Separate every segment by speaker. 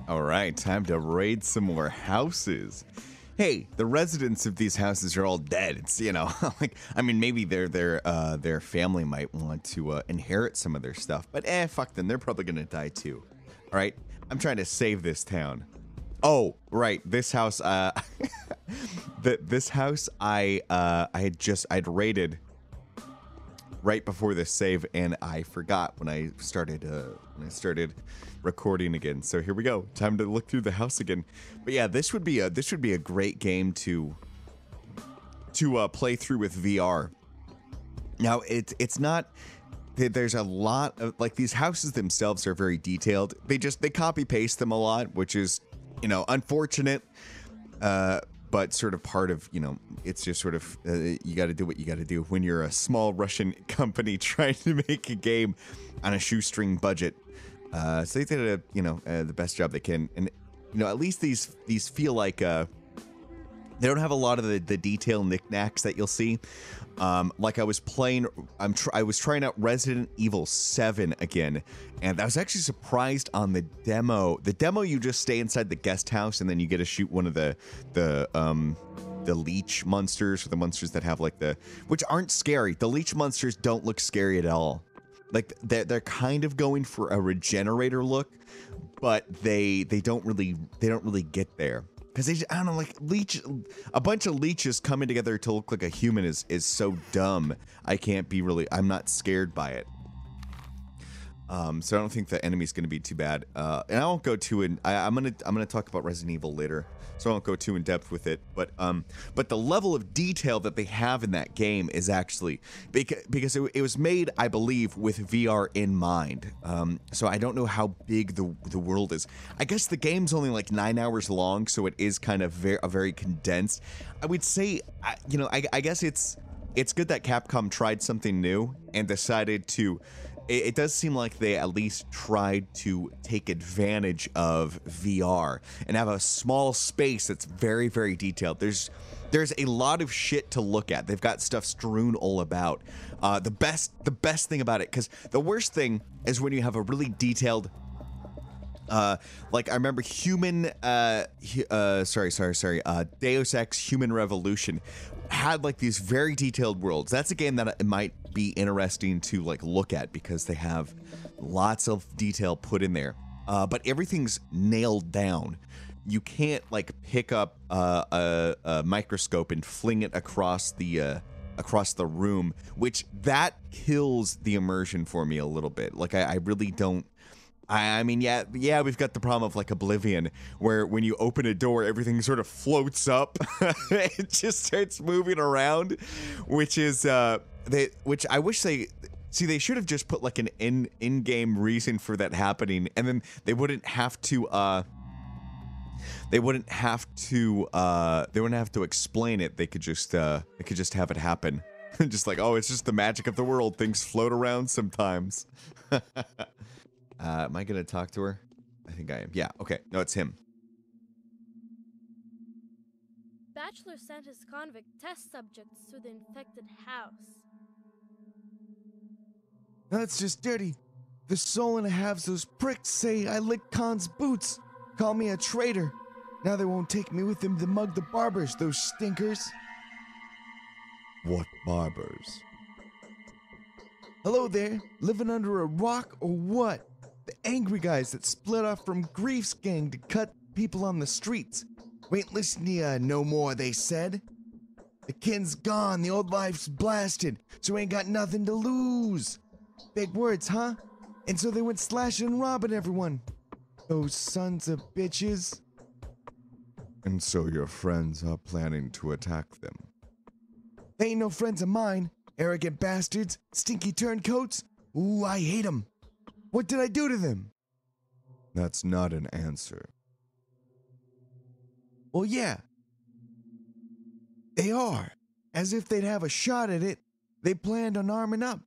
Speaker 1: All right, time to raid some more houses. Hey, the residents of these houses are all dead. It's like I mean, maybe their family might want to inherit some of their stuff, but fuck them. They're probably gonna die too. All right, I'm trying to save this town. Oh, right, this house. This house I'd raided right before this save, and I forgot when I started recording again. So here we go. Time to look through the house again. But yeah, this would be a great game to play through with VR. Now it's not. There's a lot of like these houses themselves are very detailed. They copy paste them a lot, which is unfortunate. But sort of part of, it's just sort of, you got to do what you got to do when you're a small Russian company trying to make a game on a shoestring budget. So they did the best job they can. And, at least these feel like, they don't have a lot of the detail knickknacks that you'll see. Like I was playing, I was trying out Resident Evil 7 again, and I was actually surprised on the demo. The demo, you just stay inside the guest house, and then you get to shoot one of the leech monsters, or the monsters that have which aren't scary. The leech monsters don't look scary at all. Like they're kind of going for a regenerator look, but they don't really get there. Because I don't know, like a bunch of leeches coming together to look like a human is so dumb. I'm not scared by it. So I don't think the enemy's going to be too bad. And I won't go too in. I'm gonna talk about Resident Evil later, so I won't go too in depth with it. But the level of detail that they have in that game is actually because it was made, I believe, with VR in mind. So I don't know how big the world is. I guess the game's only like 9 hours long, so it is kind of very condensed. I would say, I guess it's good that Capcom tried something new and decided to. It does seem like they at least tried to take advantage of VR and have a small space that's very, very detailed. There's a lot of shit to look at. They've got stuff strewn all about. The best thing about it, because the worst thing is when you have a really detailed. Like I remember Deus Ex Human Revolution had like these very detailed worlds. That's a game that it might be interesting to like look at because they have lots of detail put in there. But everything's nailed down. You can't like pick up a microscope and fling it across the room, which that kills the immersion for me a little bit. Like I really don't. I mean, yeah, we've got the problem of like Oblivion, where when you open a door, everything sort of floats up. It just starts moving around, which is which I wish they should have just put like an in-game reason for that happening, and then they wouldn't have to explain it. They could just have it happen. Just like, oh, it's just the magic of the world. Things float around sometimes. Am I gonna talk to her? I think I am. Yeah, okay. No, it's him.
Speaker 2: Bachelor sent his convict test subjects to the infected house.
Speaker 3: That's just dirty. The soul and a halves those pricks say I licked Khan's boots. Call me a traitor. Now they won't take me with them to mug the barbers, those stinkers.
Speaker 1: What barbers?
Speaker 3: Hello there. Living under a rock or what? The angry guys that split off from Grief's gang to cut people on the streets. We ain't listening to ya no more, they said. The kin's gone, the old life's blasted, so we ain't got nothing to lose. Big words, huh? And so they went slashing and robbing everyone. Those sons of bitches.
Speaker 1: And so your friends are planning to attack them?
Speaker 3: They ain't no friends of mine. Arrogant bastards, stinky turncoats. Ooh, I hate them. What did I do to them?
Speaker 1: That's not an answer.
Speaker 3: Well, yeah. They are. As if they'd have a shot at it. They planned on arming up.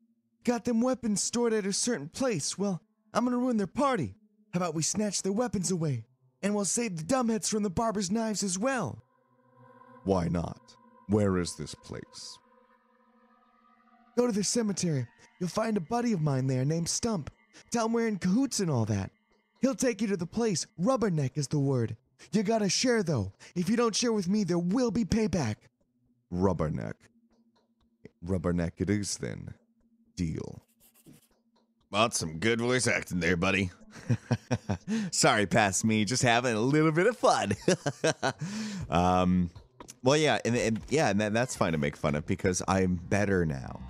Speaker 3: Got them weapons stored at a certain place. Well, I'm gonna ruin their party. How about we snatch their weapons away? And we'll save the dumbheads from the barber's knives as well.
Speaker 1: Why not? Where is this place?
Speaker 3: Go to the cemetery. You'll find a buddy of mine there named Stump. Tell him we're in cahoots and all that. He'll take you to the place. Rubberneck is the word. You gotta share, though. If you don't share with me, there will be payback.
Speaker 1: Rubberneck. Rubberneck it is then. Deal. Well, that's some good voice acting there, buddy. Sorry, past me. Just having a little bit of fun. Well, yeah, and that's fine to make fun of because I'm better now.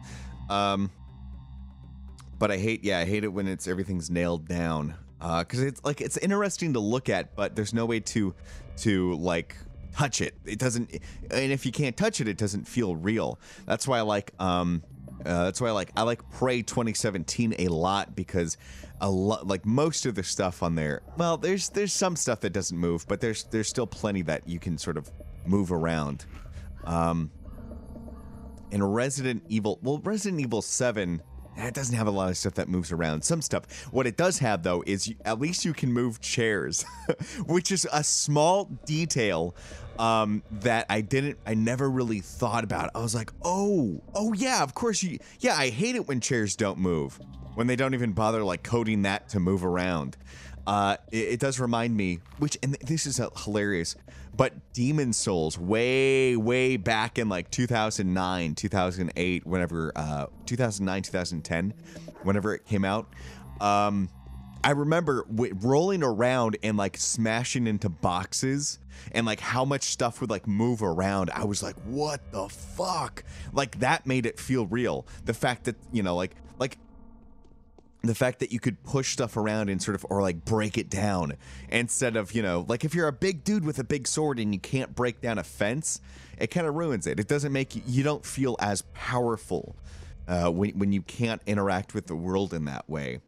Speaker 1: But I hate it when everything's nailed down. Because it's interesting to look at, but there's no way to like touch it. It doesn't, and if you can't touch it, it doesn't feel real. That's why I like Prey 2017 a lot, because like most of the stuff on there, well, there's some stuff that doesn't move, but there's still plenty that you can sort of move around. In Resident Evil 7, it doesn't have a lot of stuff that moves around. Some stuff. What it does have, though, is at least you can move chairs, which is a small detail that I never really thought about. I was like, oh yeah, of course I hate it when chairs don't move, when they don't even bother like coding that to move around. It does remind me, and this is hilarious, but Demon Souls way back in like 2009, 2008, 2009, 2010, whenever it came out, I remember rolling around and like smashing into boxes and like how much stuff would like move around. I was like, what the fuck? Like that made it feel real. The fact that, like the fact that you could push stuff around and sort of, or like break it down instead of, like if you're a big dude with a big sword and you can't break down a fence, it kind of ruins it. It doesn't make you don't feel as powerful when you can't interact with the world in that way.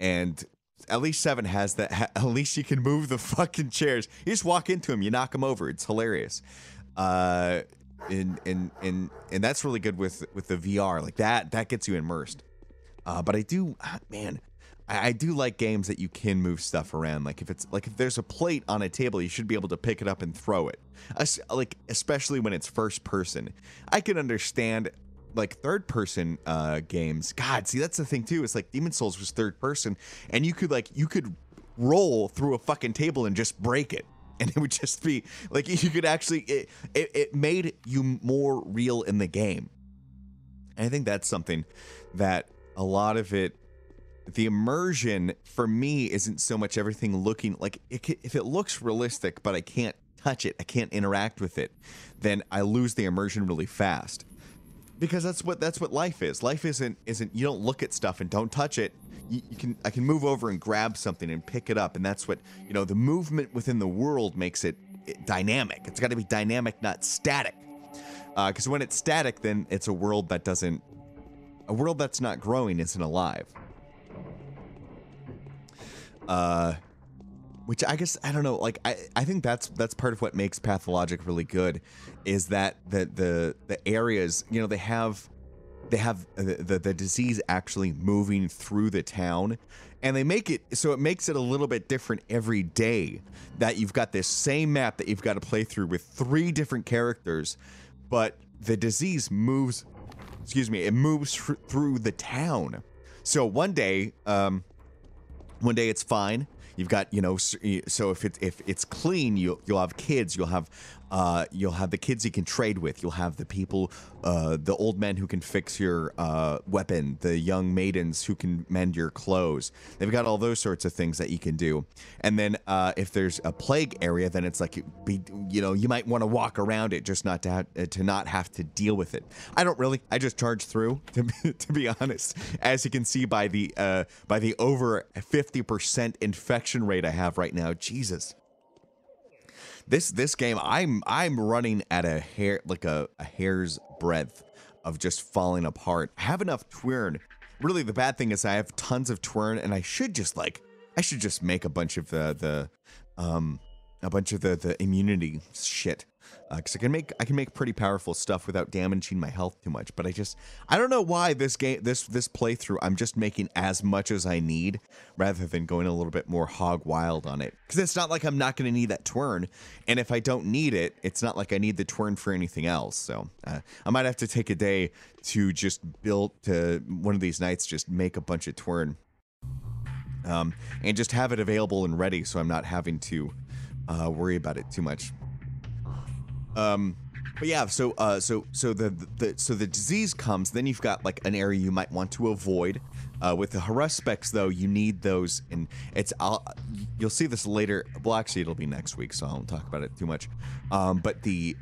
Speaker 1: And at least 7 has that. At least you can move the fucking chairs. You just walk into them, you knock them over. It's hilarious. And that's really good with the VR. Like that gets you immersed. But I do like games that you can move stuff around. Like if there's a plate on a table, you should be able to pick it up and throw it. Especially when it's first person. I can understand like third person games. God, see, that's the thing too. It's like Demon Souls was third person, and you could roll through a fucking table and just break it. And it would just be like you could actually it made you more real in the game. And I think that's something that a lot of it, the immersion for me isn't so much everything looking like if it looks realistic, but I can't touch it, I can't interact with it, then I lose the immersion really fast. Because that's what life is. Life isn't you don't look at stuff and don't touch it. I can move over and grab something and pick it up, and that's what the movement within the world makes it dynamic. It's got to be dynamic, not static. Because when it's static, then it's a world that's not growing isn't alive. Which I guess, I don't know, like I think that's part of what makes Pathologic really good, is that the areas, they have the disease actually moving through the town, and they make it so it makes it a little bit different every day, that you've got this same map that you've got to play through with 3 different characters, but the disease moves through the town. So one day it's fine. You've got, so if it's clean, you'll have kids, you'll have the kids you can trade with, you'll have the people, the old men who can fix your weapon, the young maidens who can mend your clothes. They've got all those sorts of things that you can do. And then if there's a plague area, then it's like you might want to walk around it just not to not have to deal with it. I just charge through to be honest, as you can see by the over 50% infection rate I have right now. Jesus. This game, I'm running at a hair's breadth of just falling apart. I have enough twirn. Really, the bad thing is I have tons of twirn, and I should just make a bunch of the immunity shit, because I can make pretty powerful stuff without damaging my health too much. But I don't know why this playthrough I'm just making as much as I need rather than going a little bit more hog wild on it, because it's not like I'm not going to need that twirn, and if I don't need it, it's not like I need the twirn for anything else. So I might have to take a day to just build, to one of these nights just make a bunch of twirn. and just have it available and ready so I'm not having to worry about it too much. But yeah, so the disease comes, then you've got like an area you might want to avoid. With the Haruspecs though, you need those, and you'll see this later. Well, actually, it'll be next week, so I won't talk about it too much. But the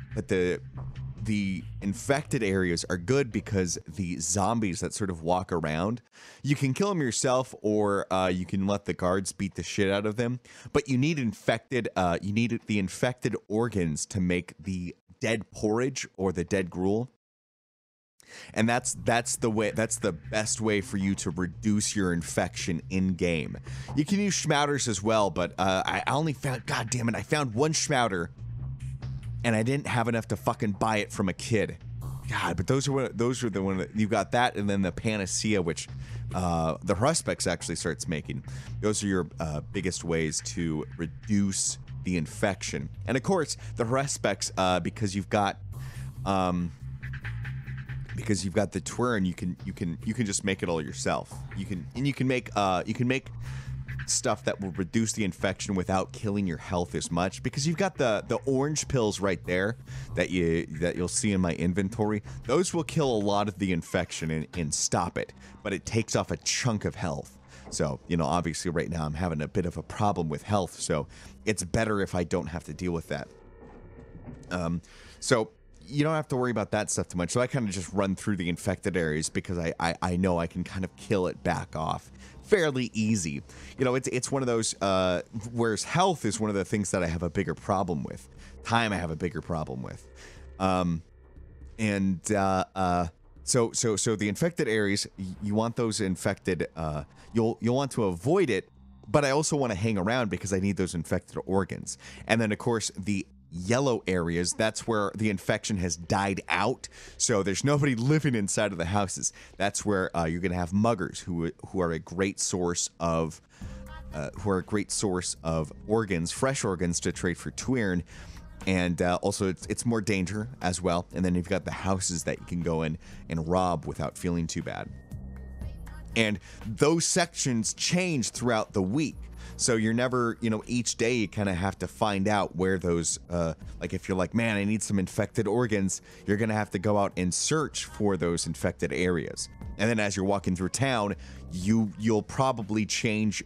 Speaker 1: infected areas are good because the zombies that sort of walk around, you can kill them yourself, or you can let the guards beat the shit out of them. But you need the infected organs to make the dead porridge or the dead gruel. And that's the best way for you to reduce your infection in game. You can use schmauters as well, but I only found, god damn it, I found one schmauter, and I didn't have enough to fucking buy it from a kid. God, but those are the one that, you got that, and then the Panacea, which the Haruspecs actually starts making. Those are your biggest ways to reduce the infection. And of course, the Haruspecs, because you've got the Twirn, you can just make it all yourself. You can make stuff that will reduce the infection without killing your health as much, because you've got the orange pills right there that you'll see in my inventory. Those will kill a lot of the infection and stop it, but it takes off a chunk of health. So, you know, obviously right now I'm having a bit of a problem with health, so it's better if I don't have to deal with that. So you don't have to worry about that stuff too much. So I kind of just run through the infected areas because I know I can kind of kill it back off fairly easy. You know, it's one of those, whereas health is one of the things that I have a bigger problem with. Time I have a bigger problem with. So the infected areas, you want those infected, you'll want to avoid it, but I also want to hang around because I need those infected organs. And then of course the yellow areas, that's where the infection has died out, so there's nobody living inside of the houses. That's where you're gonna have muggers who are a great source of organs, fresh organs to trade for Twirn. And also it's more danger as well. And then you've got the houses that you can go in and rob without feeling too bad. And those sections change throughout the week. So you're never, you know, each day you kind of have to find out where those, like if you're like, man, I need some infected organs, you're going to have to go out and search for those infected areas. And then as you're walking through town, you'll probably change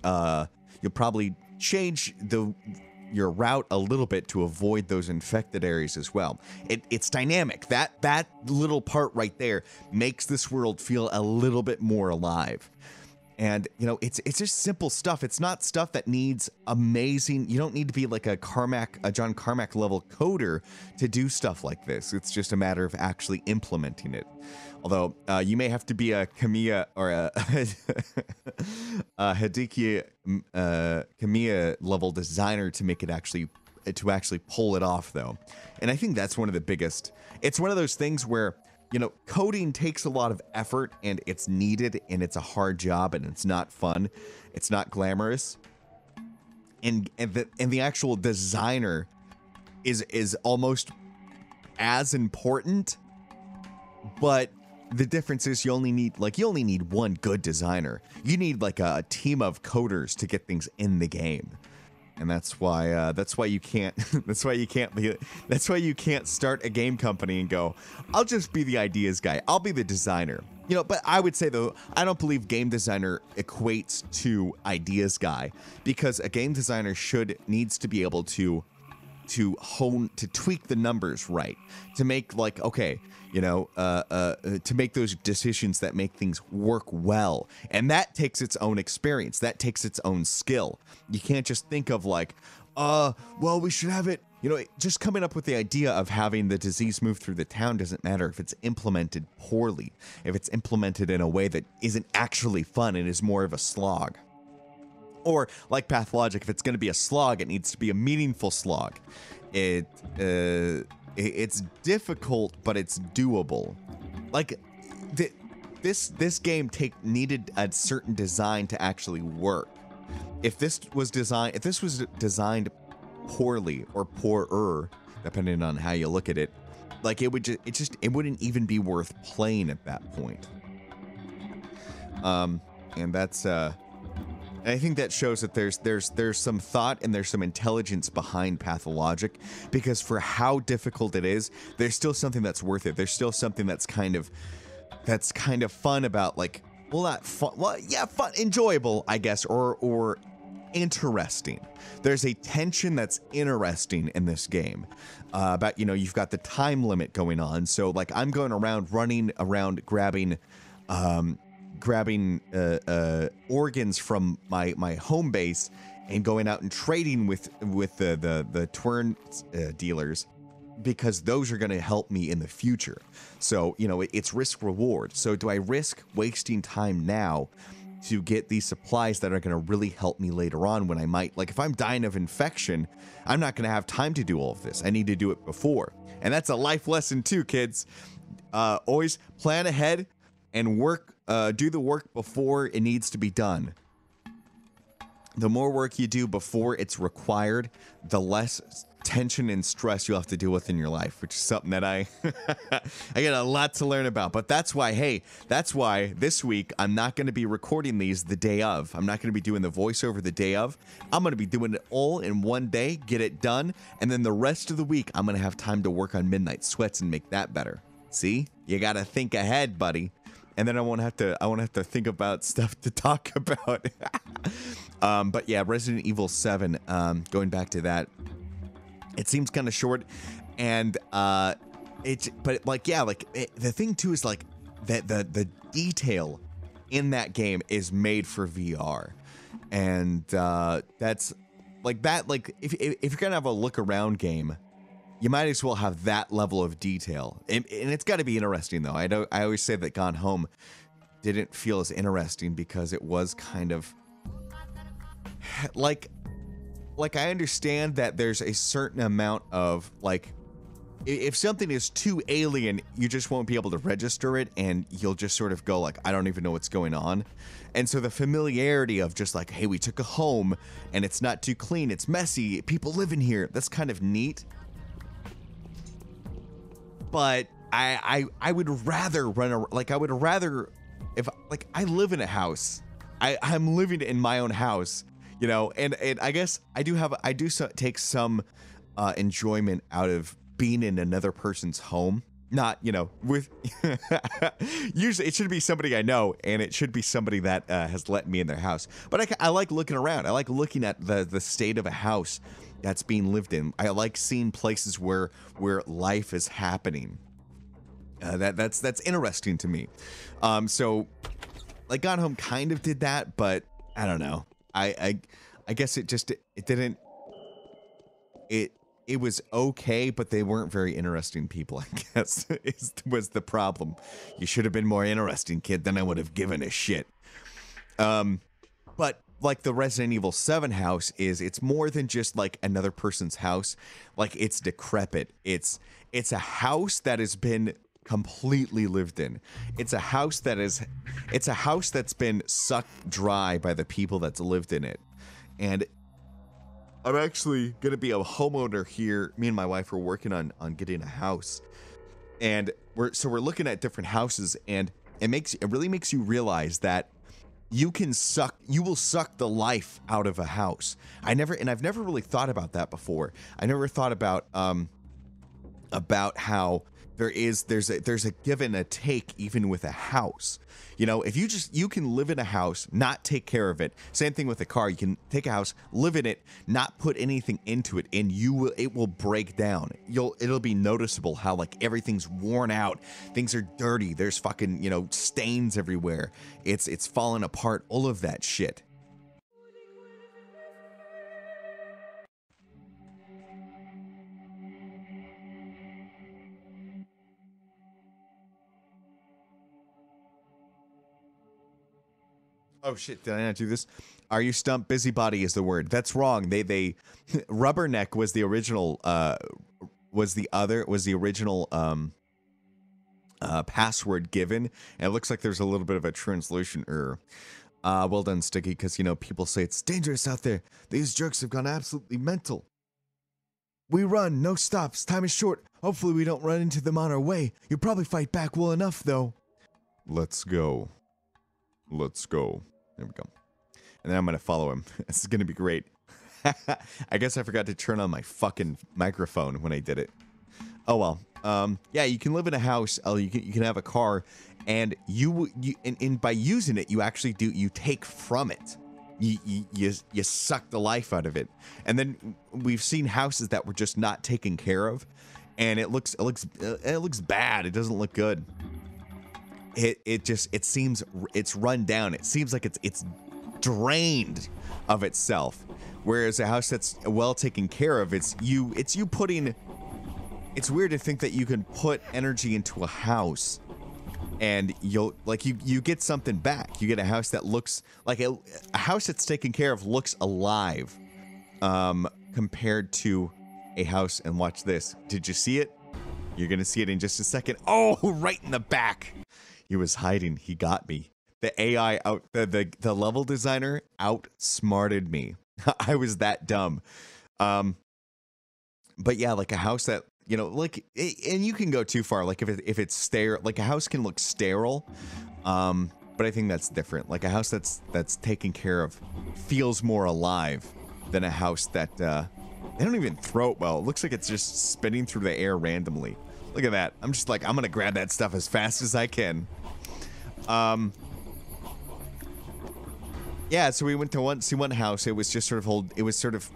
Speaker 1: your route a little bit to avoid those infected areas as well. It's dynamic. That little part right there makes this world feel a little bit more alive. And, you know, it's just simple stuff. It's not stuff that needs amazing. You don't need to be like a John Carmack level coder to do stuff like this. It's just a matter of actually implementing it. Although you may have to be a Kamiya or a Hideki Kamiya level designer to make it actually pull it off, though. And I think that's one of the biggest. It's one of those things where, you know, coding takes a lot of effort and it's needed and it's a hard job and it's not fun. It's not glamorous. And the actual designer is almost as important, but the difference is you only need one good designer. You need like a team of coders to get things in the game. And that's why you can't start a game company and go, I'll just be the ideas guy. I'll be the designer. You know, but I would say though, I don't believe game designer equates to ideas guy, because a game designer needs to be able to tweak the numbers right, to make like, okay, you know, to make those decisions that make things work well. And that takes its own experience. That takes its own skill. You can't just think of like, well, we should have it. You know, just coming up with the idea of having the disease move through the town doesn't matter if it's implemented poorly, if it's implemented in a way that isn't actually fun and is more of a slog. Or like Pathologic, if it's going to be a slog, it needs to be a meaningful slog. It's difficult, but it's doable. Like this game needed a certain design to actually work. If this was designed poorly or poorer, depending on how you look at it, like it wouldn't even be worth playing at that point. And And I think that shows that there's some thought and there's some intelligence behind Pathologic, because for how difficult it is, there's still something that's worth it. There's still something that's kind of fun about, like, well, not fun, well, yeah, fun, enjoyable, I guess, or interesting. There's a tension that's interesting in this game about, you know, you've got the time limit going on. So like I'm going around, running around, grabbing organs from my home base and going out and trading with the Twern dealers, because those are going to help me in the future. So, you know, it's risk reward. So do I risk wasting time now to get these supplies that are going to really help me later on when I might, like if I'm dying of infection, I'm not going to have time to do all of this. I need to do it before. And that's a life lesson too, kids. Always plan ahead and work, do the work before it needs to be done. The more work you do before it's required, the less tension and stress you'll have to deal with in your life, which is something that I got a lot to learn about. But that's why, hey, that's why this week I'm not going to be recording these the day of. I'm not going to be doing the voiceover the day of. I'm going to be doing it all in one day, get it done, and then the rest of the week I'm going to have time to work on Midnight Sweats and make that better. See? You got to think ahead, buddy. And then I won't have to think about stuff to talk about. But yeah, Resident Evil 7, going back to that, it seems kind of short, and the thing too is like that the detail in that game is made for VR, and that's like that. Like if you're gonna have a look around game, you might as well have that level of detail, and it's got to be interesting though. I always say that Gone Home didn't feel as interesting because it was kind of like I understand that there's a certain amount of like, if something is too alien, you just won't be able to register it, and you'll just sort of go like, I don't even know what's going on. And so the familiarity of just like, hey, we took a home and it's not too clean, it's messy, people live in here, that's kind of neat. But I would rather if like I live in a house, I'm living in my own house, you know, and I guess I do take some enjoyment out of being in another person's home. Not, you know, with usually it should be somebody I know, and it should be somebody that has let me in their house. But I like looking around. I like looking at the state of a house that's being lived in. I like seeing places where life is happening. That's interesting to me. So like Gone Home kind of did that, but I don't know. I guess it was okay, but they weren't very interesting people, I guess, was the problem. You should have been more interesting, kid, then I would have given a shit. But like the Resident Evil 7 house it's more than just like another person's house. Like it's decrepit. It's a house that has been completely lived in. It's a house that's been sucked dry by the people that's lived in it. And I'm actually gonna be a homeowner here. Me and my wife are working on getting a house, and we're looking at different houses, and it really makes you realize that you will suck the life out of a house. I've never really thought about that before. I never thought about how there's a give and a take even with a house. You know, if you can live in a house, not take care of it. Same thing with a car. You can take a house, live in it, not put anything into it, and it will break down. It'll be noticeable how like everything's worn out, things are dirty, there's fucking, you know, stains everywhere. It's falling apart, all of that shit. Oh shit, did I not do this? Are you stumped? Busybody is the word. That's wrong. They Rubberneck was the original was the original password given, and it looks like there's a little bit of a translation error. Well done, Sticky, because you know people say it's dangerous out there. These jerks have gone absolutely mental. We run, no stops, time is short. Hopefully we don't run into them on our way. You'll probably fight back well enough though. Let's go. Let's go. There we go. and then I'm gonna follow him. This is gonna be great. I guess I forgot to turn on my fucking microphone when I did it. Oh well. Yeah, you can live in a house. You can have a car, and and by using it, you actually you take from it. You suck the life out of it. And then we've seen houses that were just not taken care of, and it looks bad. It doesn't look good. It seems it's run down. It seems like it's drained of itself. Whereas a house that's well taken care of, it's you putting. It's weird to think that you can put energy into a house, and you get something back. You get a house that looks like a house that's taken care of looks alive, compared to a house. And watch this. Did you see it? You're gonna see it in just a second. Oh, right in the back. He was hiding. He got me. The AI the level designer outsmarted me. I was that dumb. But yeah, like a house that, like, and you can go too far. Like if it's sterile, like a house can look sterile. But I think that's different. Like a house that's taken care of feels more alive than a house that they don't even throw it well. It looks like it's just spinning through the air randomly. Look at that. I'm just like, I'm gonna grab that stuff as fast as I can. Yeah, so we went to see one house. It was just sort of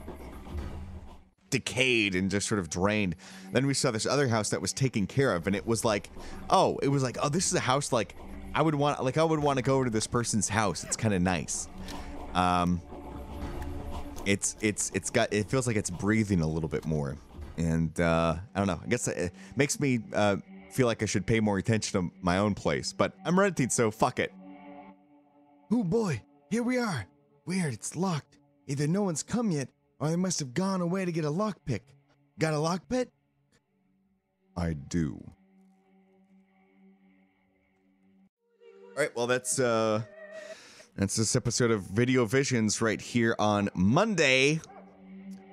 Speaker 1: decayed and just sort of drained. Then we saw this other house that was taken care of, and it was like, oh, this is a house like I would want to go over to this person's house. It's kind of nice. It feels like it's breathing a little bit more, and I don't know. I guess it makes me feel like I should pay more attention to my own place, but I'm renting, so fuck it.
Speaker 3: Oh boy, here we are. Weird, it's locked. Either no one's come yet, or they must have gone away to get a lockpick. Got a lockpick?
Speaker 1: I do. All right, well, that's this episode of Video Visions right here on Monday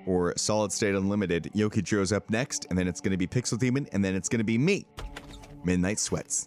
Speaker 1: for Solid State Unlimited. Yokijiro's up next, and then it's going to be Pixel Demon, and then it's going to be me, Midnight Sweats.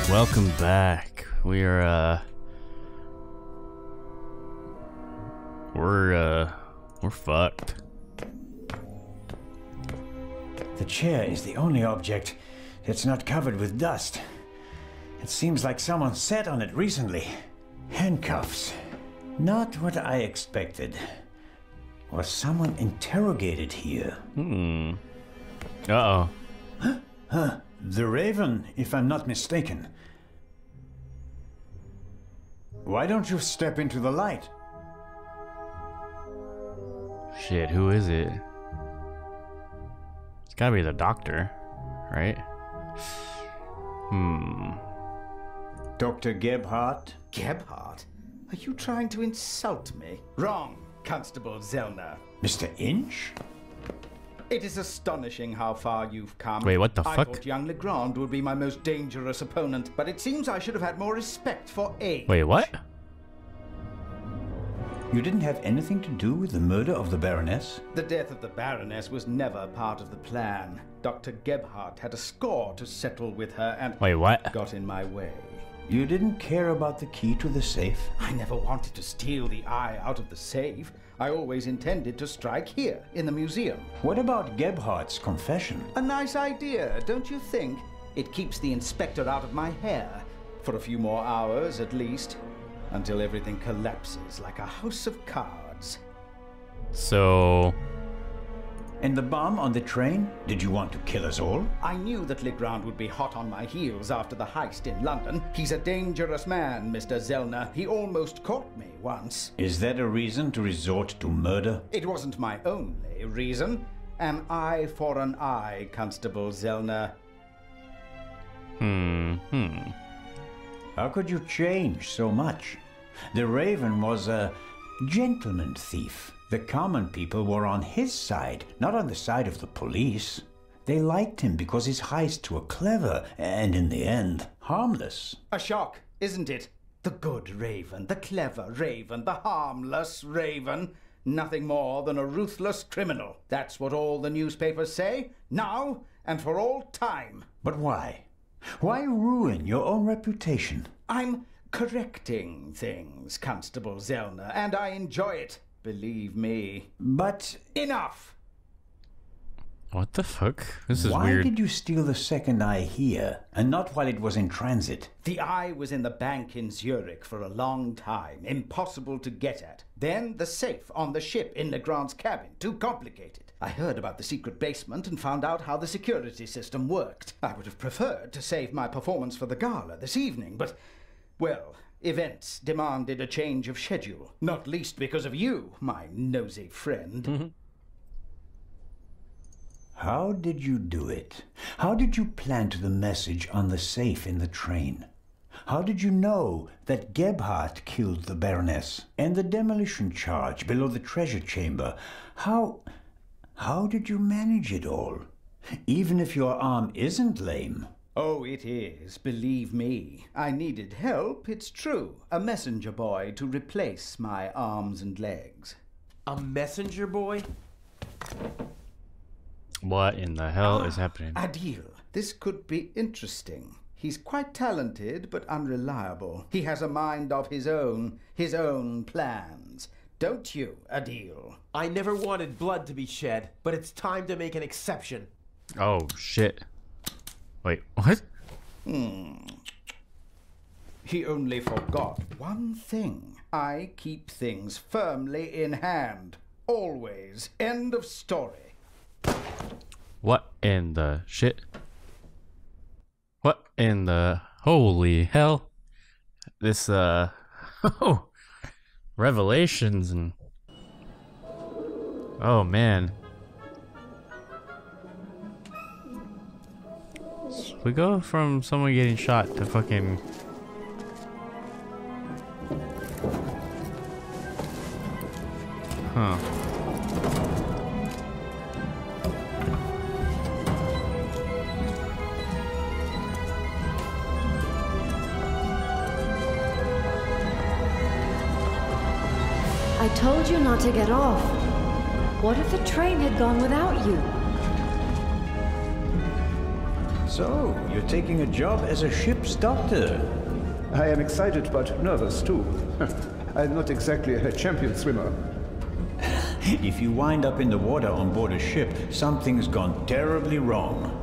Speaker 4: Welcome back. We're fucked.
Speaker 5: The chair is the only object that's not covered with dust. It seems like someone sat on it recently. Handcuffs. Not what I expected. Was someone interrogated here?
Speaker 4: Uh-oh.
Speaker 5: Huh. The Raven, if I'm not mistaken. Why don't you step into the light?
Speaker 4: Shit, who is it? It's gotta be the doctor, right?
Speaker 5: Dr. Gebhardt?
Speaker 6: Gebhardt? Are you trying to insult me? Wrong, Constable Zellner.
Speaker 5: Mr. Inch?
Speaker 6: It is astonishing how far you've come.
Speaker 4: Wait, what the
Speaker 6: I
Speaker 4: fuck?
Speaker 6: thought young Legrand would be my most dangerous opponent, but it seems I should have had more respect for age.
Speaker 4: Wait, what?
Speaker 5: You didn't have anything to do with the murder of the Baroness?
Speaker 6: The death of the Baroness was never part of the plan. Dr. Gebhardt had a score to settle with her and
Speaker 4: Wait, what?
Speaker 6: got in my way.
Speaker 5: You didn't care about the key to the safe?
Speaker 6: I never wanted to steal the eye out of the safe. I always intended to strike here, in the museum.
Speaker 5: What about Gebhardt's confession?
Speaker 6: A nice idea, don't you think? It keeps the inspector out of my hair. For a few more hours, at least. Until everything collapses like a house of cards.
Speaker 4: So,
Speaker 5: And the bomb on the train? Did you want to kill us all?
Speaker 6: I knew that Legrand would be hot on my heels after the heist in London. He's a dangerous man, Mr. Zellner. He almost caught me once.
Speaker 5: Is that a reason to resort to murder?
Speaker 6: It wasn't my only reason. An eye for an eye, Constable Zellner.
Speaker 5: How could you change so much? The Raven was a gentleman thief. The common people were on his side, not on the side of the police. They liked him because his heists were clever and, in the end, harmless.
Speaker 6: A shock, isn't it? The good Raven, the clever Raven, the harmless Raven. Nothing more than a ruthless criminal. That's what all the newspapers say, now and for all time.
Speaker 5: But why? Why ruin your own reputation?
Speaker 6: I'm correcting things, Constable Zellner, and I enjoy it. Believe me.
Speaker 5: But
Speaker 6: Enough!
Speaker 4: what the fuck? This is
Speaker 5: why
Speaker 4: weird.
Speaker 5: did you steal the second eye here, and not while it was in transit?
Speaker 6: The eye was in the bank in Zurich for a long time, impossible to get at. Then the safe on the ship in Legrand's cabin, too complicated. I heard about the secret basement and found out how the security system worked. I would have preferred to save my performance for the gala this evening, but, well, events demanded a change of schedule, not least because of you, my nosy friend.
Speaker 5: How did you do it? How did you plant the message on the safe in the train? How did you know that Gebhardt killed the Baroness? And the demolition charge below the treasure chamber? How did you manage it all? Even if your arm isn't lame.
Speaker 6: Oh, it is, believe me. I needed help, it's true. A messenger boy to replace my arms and legs.
Speaker 7: A messenger boy?
Speaker 4: What in the hell is happening?
Speaker 6: Adil, this could be interesting. He's quite talented, but unreliable. He has a mind of his own plans. Don't you, Adil?
Speaker 7: I never wanted blood to be shed, but it's time to make an exception.
Speaker 4: Oh, shit. Wait, what?
Speaker 6: He only forgot one thing. I keep things firmly in hand. Always. End of story.
Speaker 4: What in the shit? What in the holy hell? This, oh, revelations and... Oh, man. We go from someone getting shot to fucking... Huh.
Speaker 8: I told you not to get off. What if the train had gone without you?
Speaker 5: So, you're taking a job as a ship's doctor.
Speaker 9: I am excited but nervous too. I'm not exactly a champion swimmer.
Speaker 5: If you wind up in the water on board a ship, something's gone terribly wrong.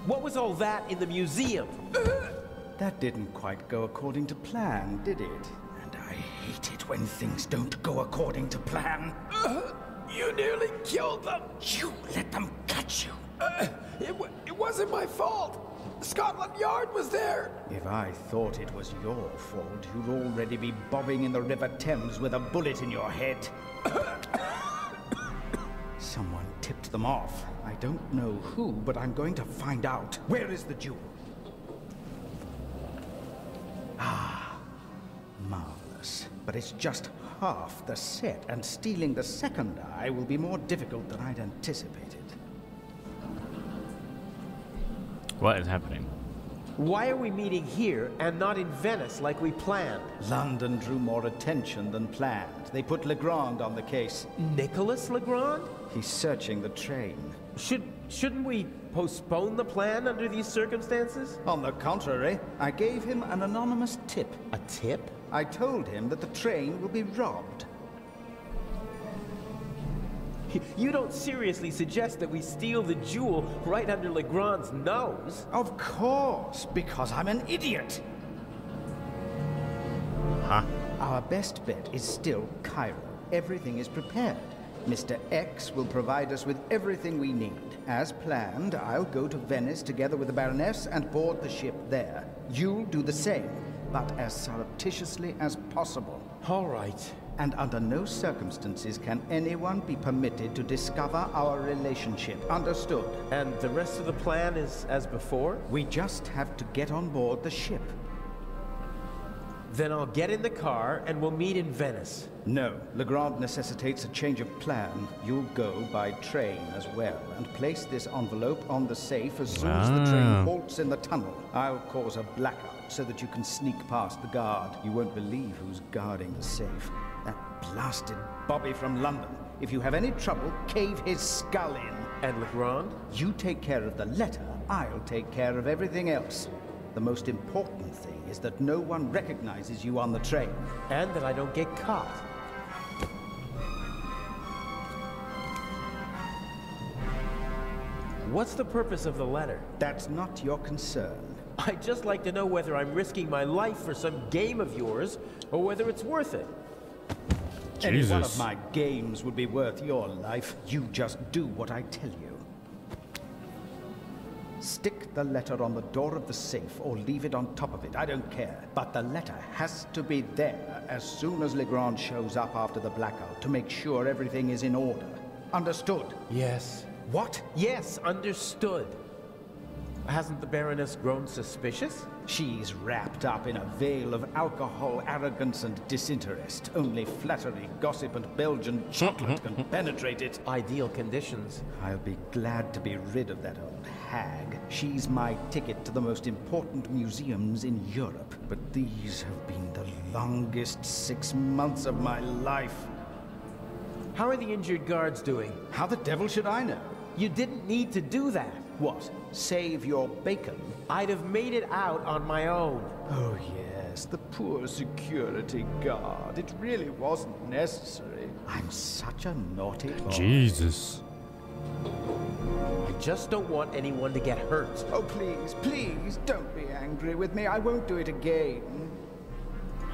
Speaker 7: What was all that in the museum?
Speaker 6: That didn't quite go according to plan, did it? And I hate it when things don't go according to plan.
Speaker 7: You nearly killed them.
Speaker 6: You let them catch you.
Speaker 7: It wasn't my fault. Scotland Yard was there.
Speaker 6: If I thought it was your fault, you'd already be bobbing in the River Thames with a bullet in your head. Someone tipped them off. I don't know who, but I'm going to find out. Where is the jewel? Ah, marvelous. But it's just half the set, and stealing the second eye will be more difficult than I'd anticipated.
Speaker 4: What is happening?
Speaker 10: Why are we meeting here and not in Venice like we planned?
Speaker 6: London drew more attention than planned. They put Legrand on the case.
Speaker 10: Nicholas Legrand?
Speaker 6: He's searching the train.
Speaker 10: Shouldn't we postpone the plan under these circumstances?
Speaker 6: On the contrary, I gave him an anonymous tip.
Speaker 10: A tip?
Speaker 6: I told him that the train will be robbed.
Speaker 10: You don't seriously suggest that we steal the jewel right under Legrand's nose?
Speaker 6: Of course, because I'm an idiot.
Speaker 4: Huh?
Speaker 6: Our best bet is still Cairo. Everything is prepared. Mr. X will provide us with everything we need. As planned, I'll go to Venice together with the Baroness and board the ship there. You'll do the same, but as surreptitiously as possible.
Speaker 10: All right.
Speaker 6: And under no circumstances can anyone be permitted to discover our relationship. Understood?
Speaker 10: And the rest of the plan is as before?
Speaker 6: We just have to get on board the ship.
Speaker 10: Then I'll get in the car and we'll meet in Venice.
Speaker 6: No, Legrand necessitates a change of plan. You'll go by train as well, and place this envelope on the safe as soon as the train halts in the tunnel. I'll cause a blackout so that you can sneak past the guard. You won't believe who's guarding the safe. That blasted Bobby from London. If you have any trouble, cave his skull in.
Speaker 10: And Legrand?
Speaker 6: You take care of the letter, I'll take care of everything else. The most important thing is that no one recognizes you on the train.
Speaker 10: And that I don't get caught. What's the purpose of the letter?
Speaker 6: That's not your concern.
Speaker 10: I'd just like to know whether I'm risking my life for some game of yours, or whether it's worth it.
Speaker 6: Any one of my games would be worth your life. You just do what I tell you. Stick the letter on the door of the safe or leave it on top of it. I don't care. But the letter has to be there as soon as Legrand shows up after the blackout to make sure everything is in order. Understood?
Speaker 10: Yes.
Speaker 6: What?
Speaker 10: Yes, understood. Hasn't the Baroness grown suspicious?
Speaker 6: She's wrapped up in a veil of alcohol, arrogance, and disinterest. Only flattery, gossip, and Belgian chocolate can penetrate it.
Speaker 10: Ideal conditions.
Speaker 6: I'll be glad to be rid of that old hag. She's my ticket to the most important museums in Europe. But these have been the longest 6 months of my life.
Speaker 10: How are the injured guards doing?
Speaker 6: How the devil should I know?
Speaker 10: You didn't need to do that.
Speaker 6: What? Save your bacon?
Speaker 10: I'd have made it out on my own.
Speaker 6: Oh, yes, the poor security guard. It really wasn't necessary. I'm such a naughty boy.
Speaker 4: Jesus.
Speaker 10: I just don't want anyone to get hurt.
Speaker 6: Oh, please, please, don't be angry with me. I won't do it again.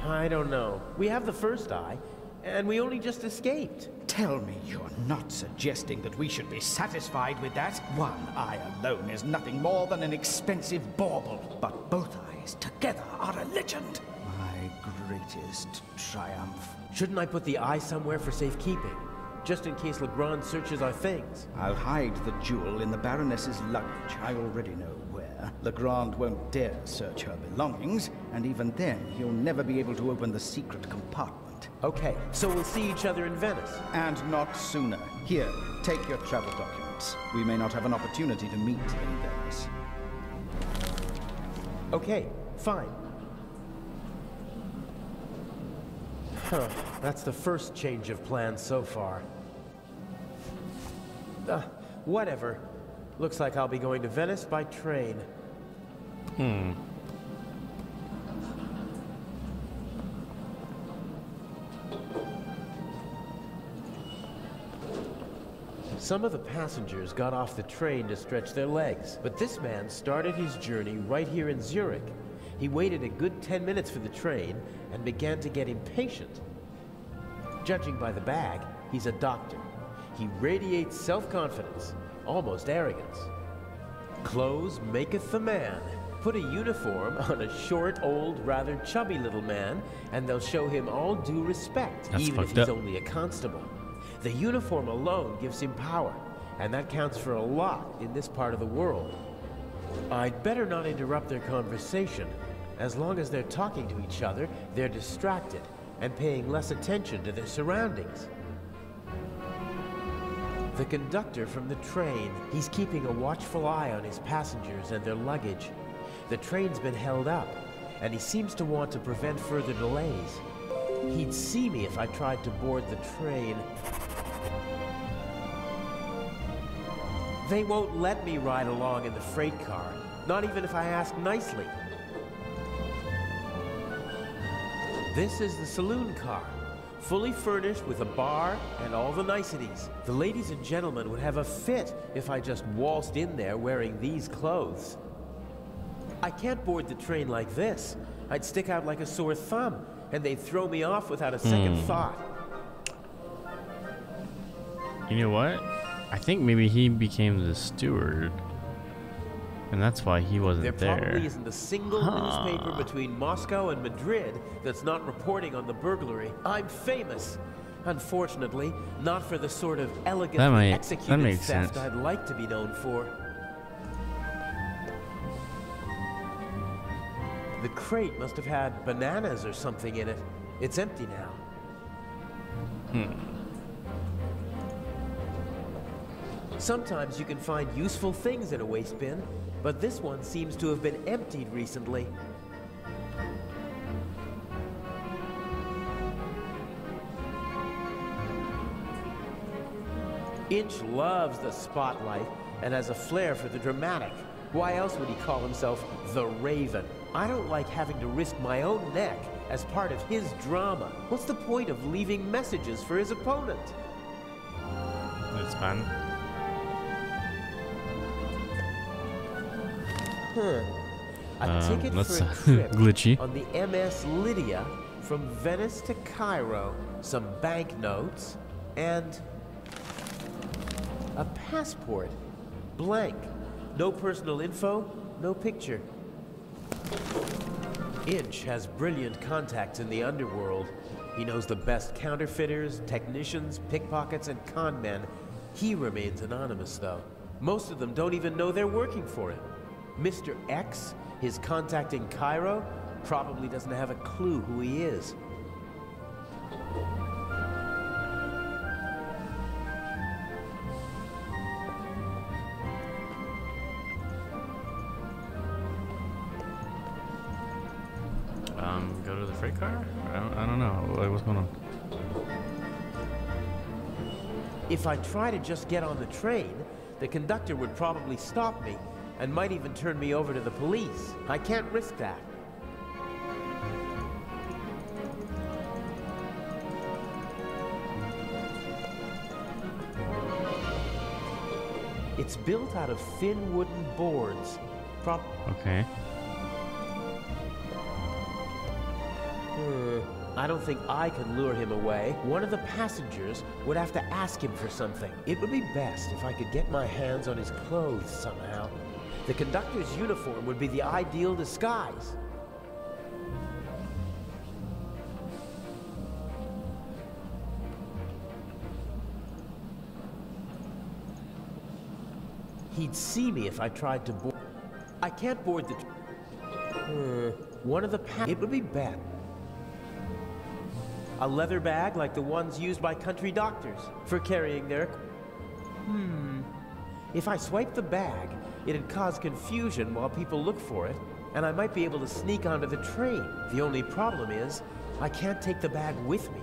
Speaker 10: I don't know. We have the first eye, and we only just escaped.
Speaker 6: Tell me you're not suggesting that we should be satisfied with that? One eye alone is nothing more than an expensive bauble. But both eyes together are a legend. My greatest triumph.
Speaker 10: Shouldn't I put the eye somewhere for safekeeping? Just in case Legrand searches our things.
Speaker 6: I'll hide the jewel in the Baroness's luggage. I already know where. Legrand won't dare search her belongings, and even then, he'll never be able to open the secret compartment.
Speaker 10: Okay, so we'll see each other in Venice.
Speaker 6: And not sooner. Here, take your travel documents. We may not have an opportunity to meet in Venice.
Speaker 10: Okay, fine. Huh, that's the first change of plans so far. Whatever. Looks like I'll be going to Venice by train. Some of the passengers got off the train to stretch their legs, but this man started his journey right here in Zurich. He waited a good 10 minutes for the train and began to get impatient. Judging by the bag, he's a doctor. He radiates self-confidence, almost arrogance. Clothes maketh the man. Put a uniform on a short, old, rather chubby little man, and they'll show him all due respect, even if he's only a constable. The uniform alone gives him power, and that counts for a lot in this part of the world. I'd better not interrupt their conversation. As long as they're talking to each other, they're distracted and paying less attention to their surroundings. The conductor from the train. He's keeping a watchful eye on his passengers and their luggage. The train's been held up, and he seems to want to prevent further delays. He'd see me if I tried to board the train. They won't let me ride along in the freight car, not even if I ask nicely. This is the saloon car, fully furnished with a bar and all the niceties. The ladies and gentlemen would have a fit if I just waltzed in there wearing these clothes. I can't board the train like this. I'd stick out like a sore thumb, and they'd throw me off without a second thought.
Speaker 4: You know what? I think maybe he became the steward. And that's why he wasn't there.
Speaker 10: There probably isn't a single newspaper between Moscow and Madrid that's not reporting on the burglary. I'm famous. Unfortunately, not for the sort of elegantly executed theft I'd like to be known for. The crate must have had bananas or something in it. It's empty now. Sometimes you can find useful things in a waste bin, but this one seems to have been emptied recently. Inch loves the spotlight and has a flair for the dramatic. Why else would he call himself the Raven? I don't like having to risk my own neck as part of his drama. What's the point of leaving messages for his opponent?
Speaker 4: That's fun.
Speaker 10: A ticket for a trip
Speaker 4: glitchy.
Speaker 10: on the MS Lydia from Venice to Cairo, some banknotes, and a passport. Blank. No personal info, no picture. Inch has brilliant contacts in the underworld. He knows the best counterfeiters, technicians, pickpockets, and con men. He remains anonymous, though. Most of them don't even know they're working for him. Mr. X, his contact in Cairo, probably doesn't have a clue who he is.
Speaker 4: Go to the freight car? I don't know. Like, what's going on?
Speaker 10: If I try to just get on the train, the conductor would probably stop me and might even turn me over to the police. I can't risk that. It's built out of thin wooden boards.
Speaker 4: Okay.
Speaker 10: I don't think I can lure him away. One of the passengers would have to ask him for something. It would be best if I could get my hands on his clothes somehow. The conductor's uniform would be the ideal disguise. He'd see me if I tried to board. I can't board the... One of the it would be bad. A leather bag like the ones used by country doctors for carrying their... If I swipe the bag, it'd cause confusion while people look for it, and I might be able to sneak onto the train. The only problem is, I can't take the bag with me.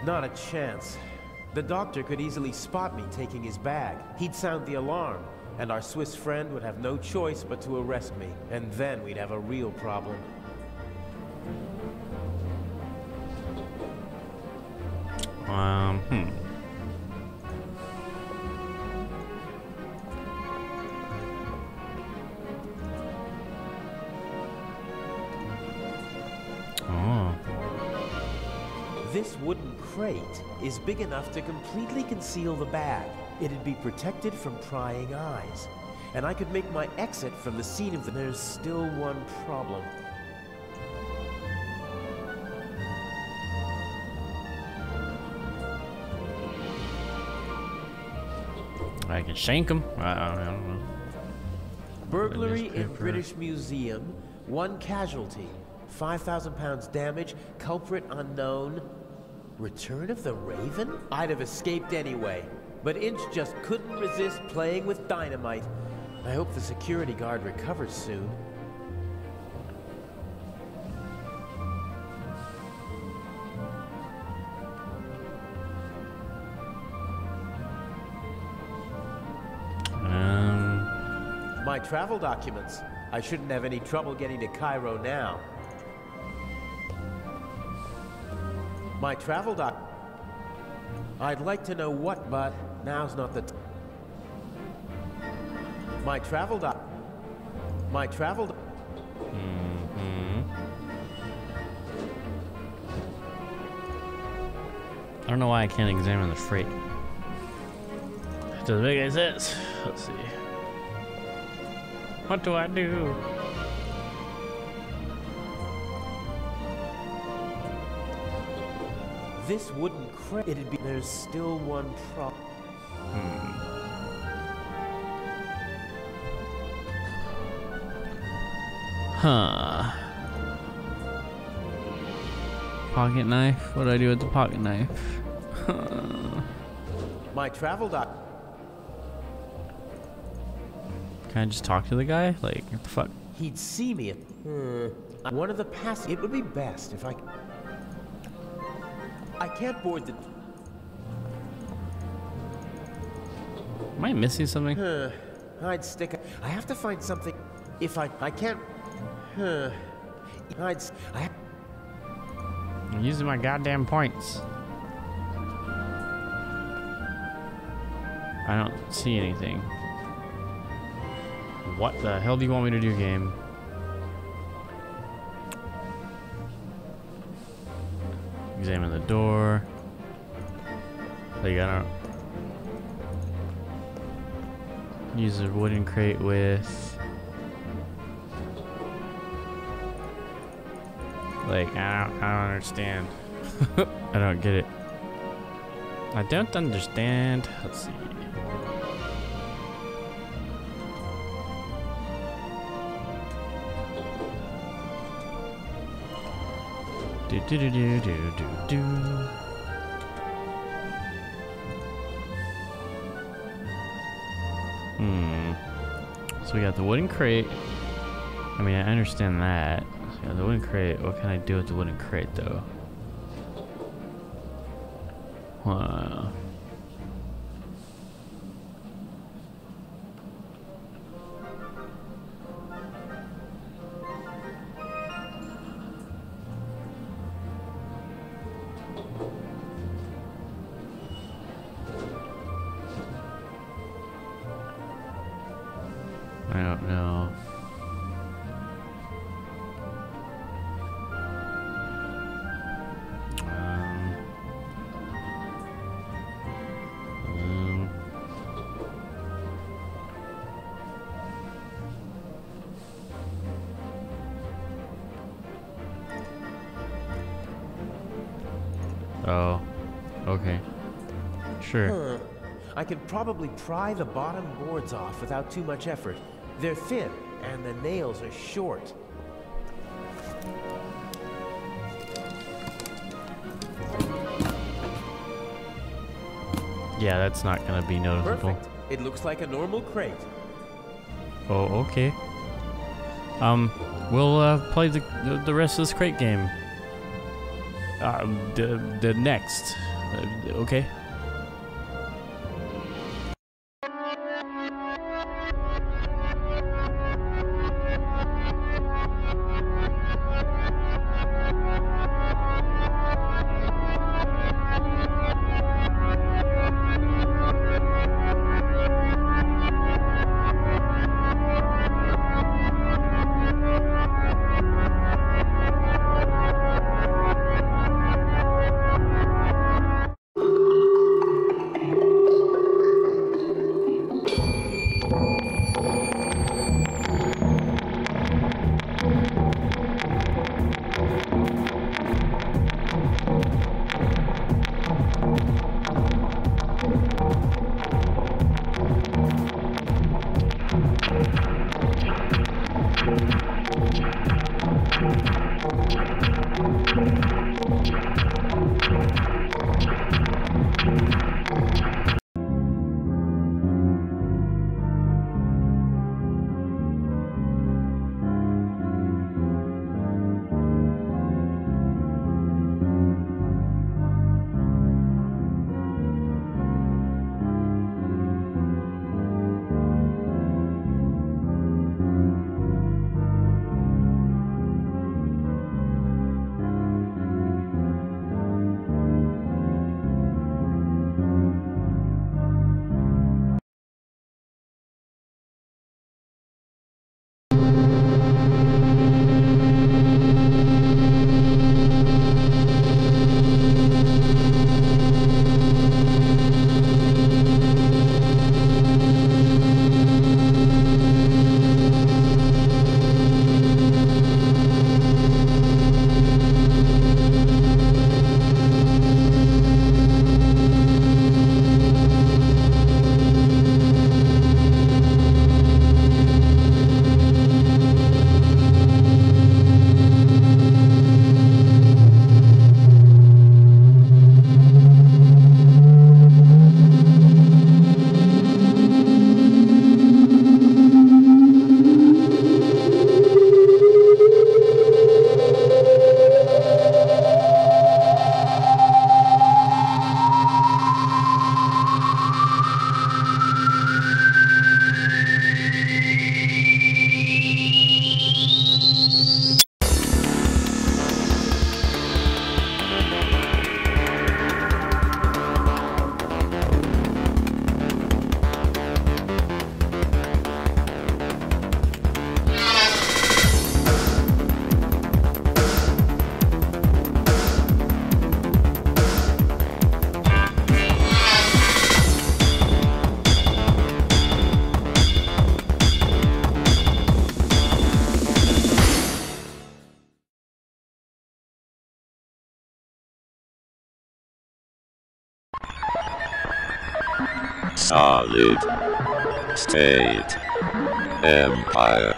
Speaker 10: Not a chance. The doctor could easily spot me taking his bag. He'd sound the alarm, and our Swiss friend would have no choice but to arrest me, and then we'd have a real problem. This wooden crate is big enough to completely conceal the bag. It'd be protected from prying eyes, and I could make my exit from the scene of the... There's still one problem.
Speaker 4: I can shank him. I don't know.
Speaker 10: Burglary in British Museum, 1 casualty, 5,000 pounds damage, culprit unknown. Return of the Raven? I'd have escaped anyway. but Inch just couldn't resist playing with dynamite. I hope the security guard recovers soon. My travel documents. I shouldn't have any trouble getting to Cairo now. My travel doc... I'd like to know what, but now's not the time. My travel doc... My travel doc...
Speaker 4: I don't know why I can't examine the freight. Doesn't make any sense. Let's see. What do I do?
Speaker 10: This wooden crate, it'd be... There's still one problem.
Speaker 4: Huh. Pocket knife? What do I do with the pocket knife?
Speaker 10: My travel doc...
Speaker 4: Can I just talk to the guy? Like, what the fuck?
Speaker 10: He'd see me if... One of the pass... It would be best if I can't board the...
Speaker 4: Am I missing something?
Speaker 10: I'd stick... I have to find something... If I can't...
Speaker 4: I'm using my goddamn points. I don't see anything. What the hell do you want me to do, game? Examine the door. Like, I don't... Use a wooden crate with... Like, I don't understand. I don't get it. I don't understand. Let's see. Do do do do do do do. So we got the wooden crate. I mean, I understand that. So we got the wooden crate. What can I do with the wooden crate, though? Wow. I don't know. Oh, okay. Sure.
Speaker 10: I could probably pry the bottom boards off without too much effort. They're thin, and the nails are short.
Speaker 4: Yeah, that's not gonna be noticeable.
Speaker 10: Perfect. It looks like a normal crate.
Speaker 4: Oh, okay. We'll play the rest of this crate game. The next. Okay.
Speaker 11: Solid State Empire.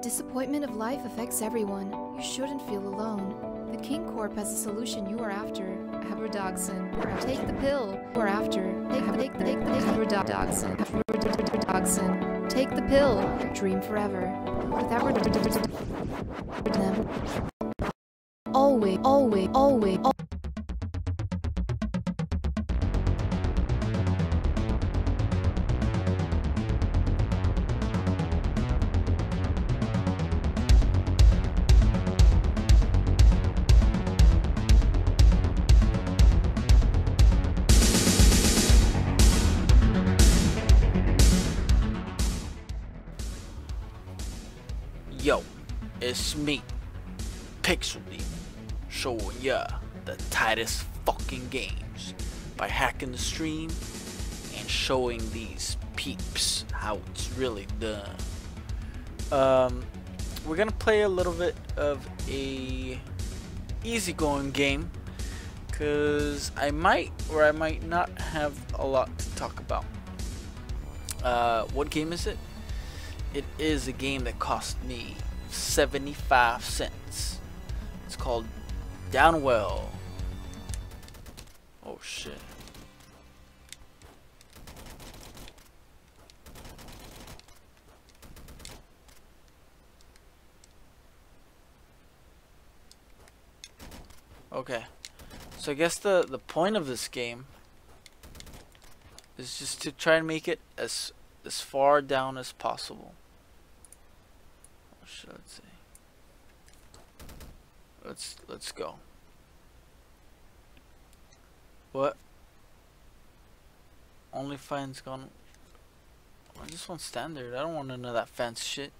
Speaker 12: Disappointment of life affects everyone. You shouldn't feel alone. The King Corp has a solution you are after. Abradoxin. Take the pill. You are after. Take the Abradoxin. Abradoxin. Take the pill. Dream forever. With Abradoxin. Always, always, always, always.
Speaker 13: Yo, it's me, Pixel Demon, showing ya the tightest fucking games by hacking the stream and showing these peeps how it's really done. We're gonna play a little bit of a easygoing game, cause I might or I might not have a lot to talk about. What game is it? It is a game that cost me 75 cents. It's called Downwell. Oh shit. Okay. So I guess the point of this game is just to try and make it as far down as possible. Let's see. Let's go. What? Only fine's gone. I just want standard. I don't want none of that fancy shit.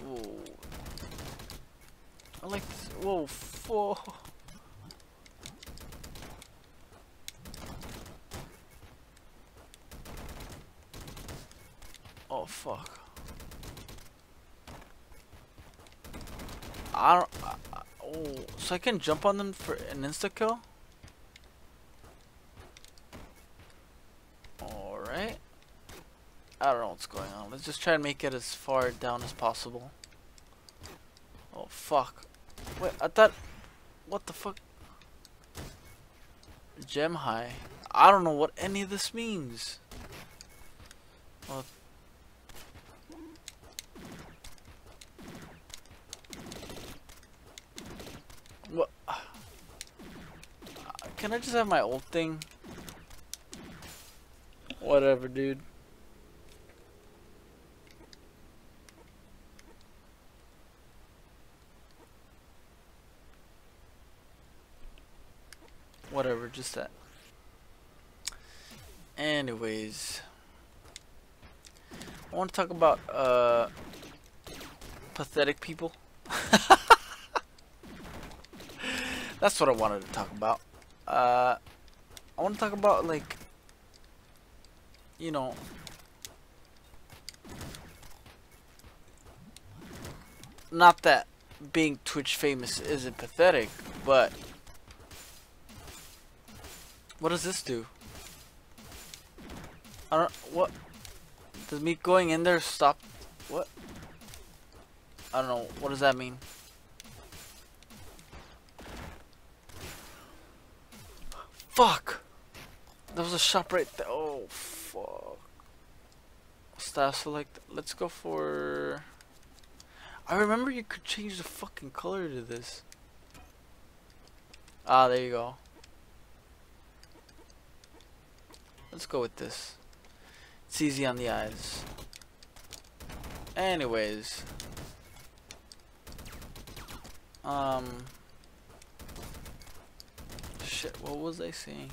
Speaker 13: Whoa. I like this. Whoa, whoa. Oh fuck. Oh, so I can jump on them for an insta kill? Alright. I don't know what's going on. Let's just try and make it as far down as possible. Oh fuck. Wait, I thought... What the fuck? Gem high. I don't know what any of this means. Well, what? Can I just have my old thing? Whatever, dude. Whatever, just that. Anyways, I want to talk about pathetic people. That's what I wanted to talk about. I want to talk about, like, you know, not that being Twitch famous isn't pathetic, but what does this do? I don't, what? Does me going in there stop? What? I don't know. What does that mean? Fuck! There was a shop right there. Oh, fuck. Staff select. Let's go for... I remember you could change the fucking color to this. Ah, there you go. Let's go with this. It's easy on the eyes. Anyways. Shit, what was I saying?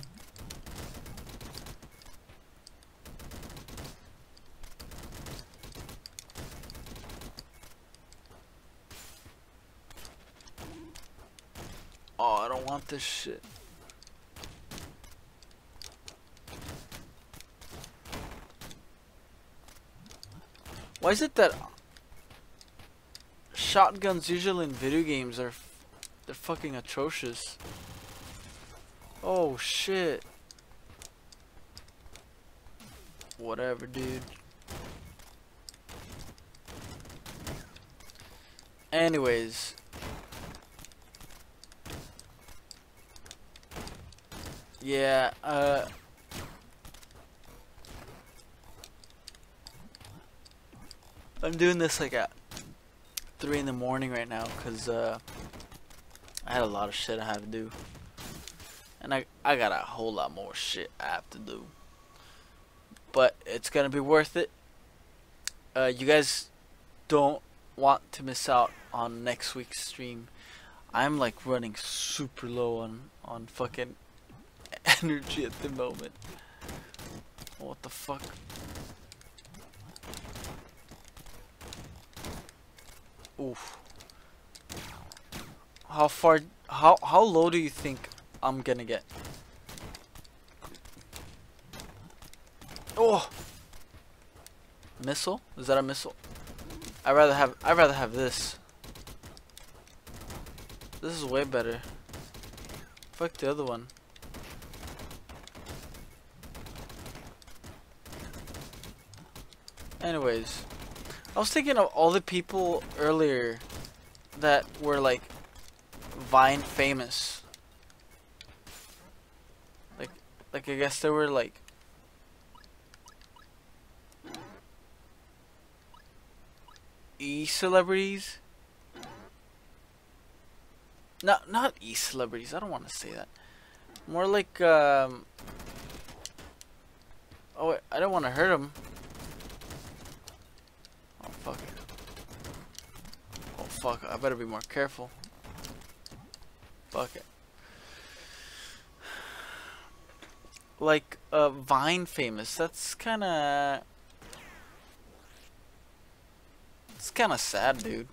Speaker 13: Oh, I don't want this shit. Why is it that shotguns usually in video games they're fucking atrocious? Oh shit. Whatever, dude. Anyways. Yeah, I'm doing this like at 3 in the morning right now because I had a lot of shit I have to do. And I got a whole lot more shit I have to do. But it's gonna be worth it. You guys don't want to miss out on next week's stream. I'm like running super low on fucking energy at the moment. What the fuck? Oof. How low do you think I'm gonna get? Oh! Missile? Is that a missile? I'd rather have this. This is way better. Fuck the other one. Anyways, I was thinking of all the people earlier that were like Vine famous. Like I guess they were like e-celebrities. Not e-celebrities. I don't want to say that. More like oh wait, I don't want to hurt them. Oh fuck. Oh fuck, I better be more careful. Fuck it. Like Vine famous. That's kinda it's kinda sad, dude.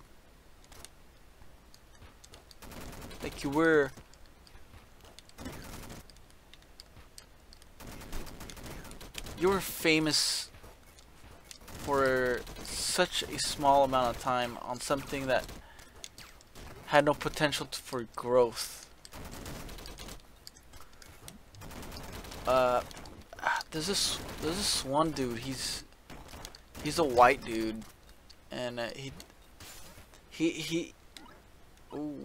Speaker 13: Like you were famous for such a small amount of time on something that had no potential for growth. There's this one dude. He's a white dude, and ooh,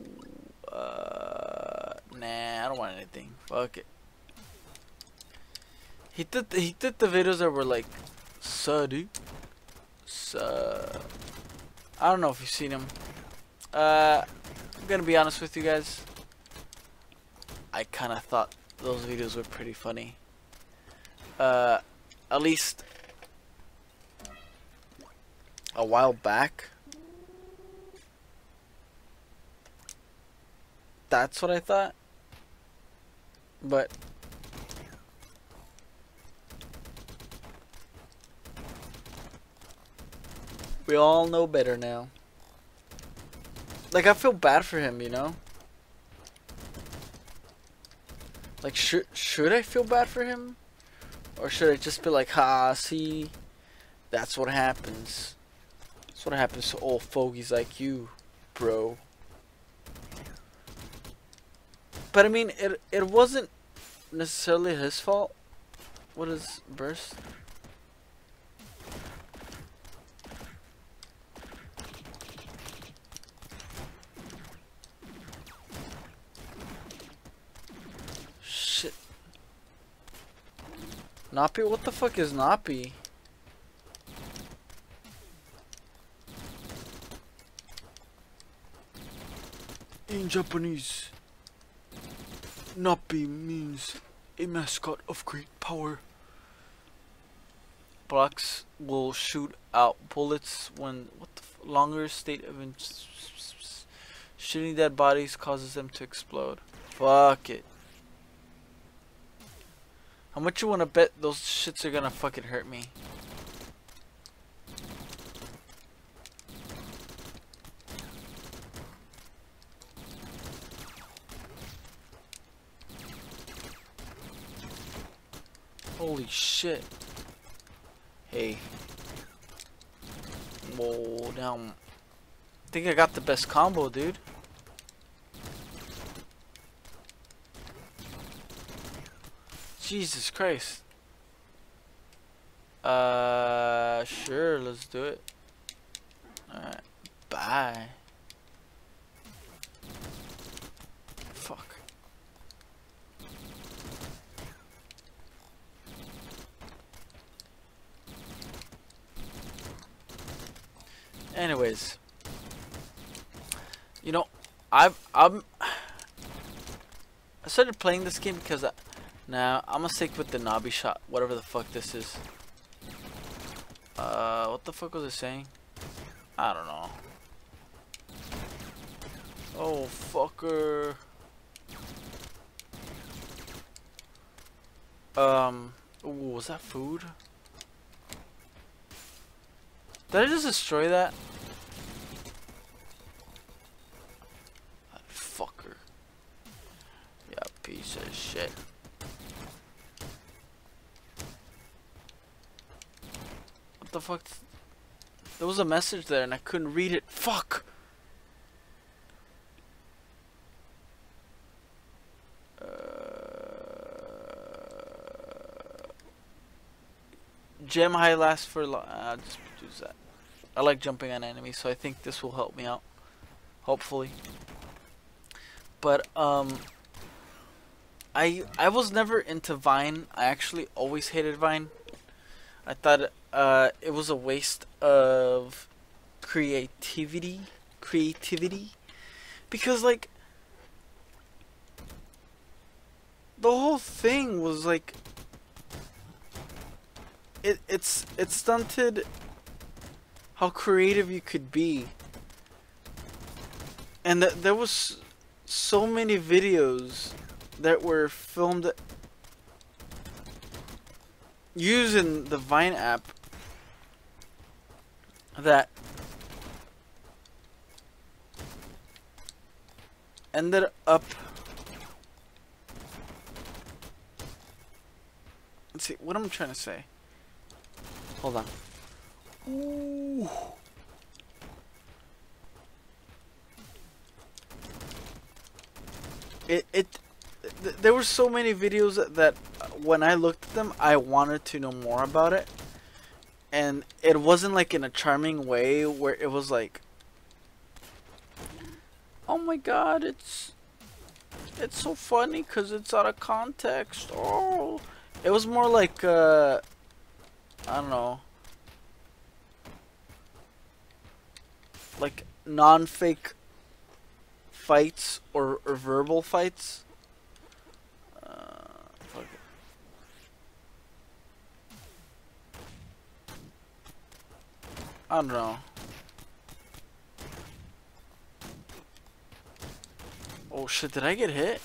Speaker 13: nah, I don't want anything. Fuck it. He did the videos that were like, dude. I don't know if you've seen him. I'm gonna be honest with you guys. I kind of thought those videos were pretty funny. At least a while back. That's what I thought. But we all know better now. Like, I feel bad for him, you know? Like, should I feel bad for him? Or should I just be like, ha, see? That's what happens. That's what happens to old fogies like you, bro. But I mean, it wasn't necessarily his fault. What is burst? Shit. Nappy? What the fuck is Nappy? In Japanese, Nappy means a mascot of great power. Blocks will shoot out bullets when longer state of shooting dead bodies causes them to explode. Fuck it. How much you wanna bet those shits are gonna fucking hurt me? Holy shit. Hey. Whoa, damn. I think I got the best combo, dude. Jesus Christ. Sure, let's do it. Alright, bye. Fuck. Anyways, you know, I started playing this game because now I'm gonna stick with the Nabi shot, whatever the fuck this is. What the fuck was it saying? I don't know. Oh fucker. Ooh, was that food? Did I just destroy that? That fucker. Yeah, piece of shit. What the fuck? There was a message there and I couldn't read it. Fuck! Gem high lasts for just use that. I like jumping on enemies, so I think this will help me out. Hopefully. But I was never into Vine. I actually always hated Vine. I thought it was a waste of creativity, because like the whole thing was like it stunted how creative you could be, and there was so many videos that were filmed using the Vine app that ended up, let's see what I'm trying to say. Hold on. Ooh. There were so many videos that when I looked at them, I wanted to know more about it, and it wasn't like in a charming way where it was like, oh my god, it's so funny because it's out of context. Oh, it was more like I don't know, like non-fake fights or verbal fights. Fuck it. I don't know. Oh shit, did I get hit?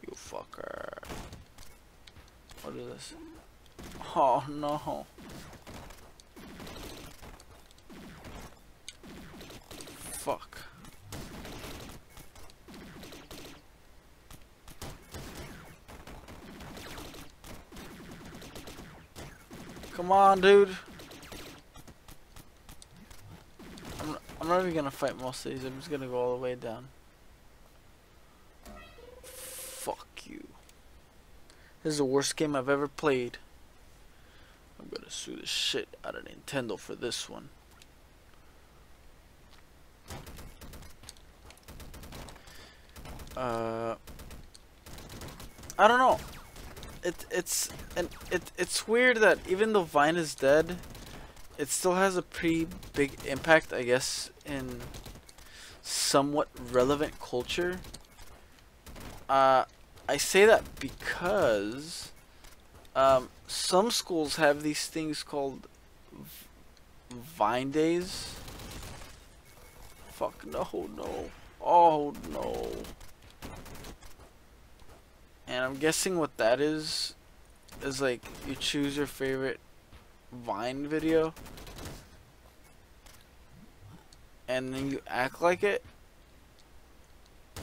Speaker 13: You fucker. What is this? Oh no. Fuck. Come on, dude. I'm not even gonna fight most of these. I'm just gonna go all the way down. Fuck you. This is the worst game I've ever played. I'm gonna sue the shit out of Nintendo for this one. I don't know. It's weird that even though Vine is dead, it still has a pretty big impact, I guess, in somewhat relevant culture. I say that because some schools have these things called Vine Days. Fuck, no. Oh no. And I'm guessing what that is like you choose your favorite Vine video and then you act like it,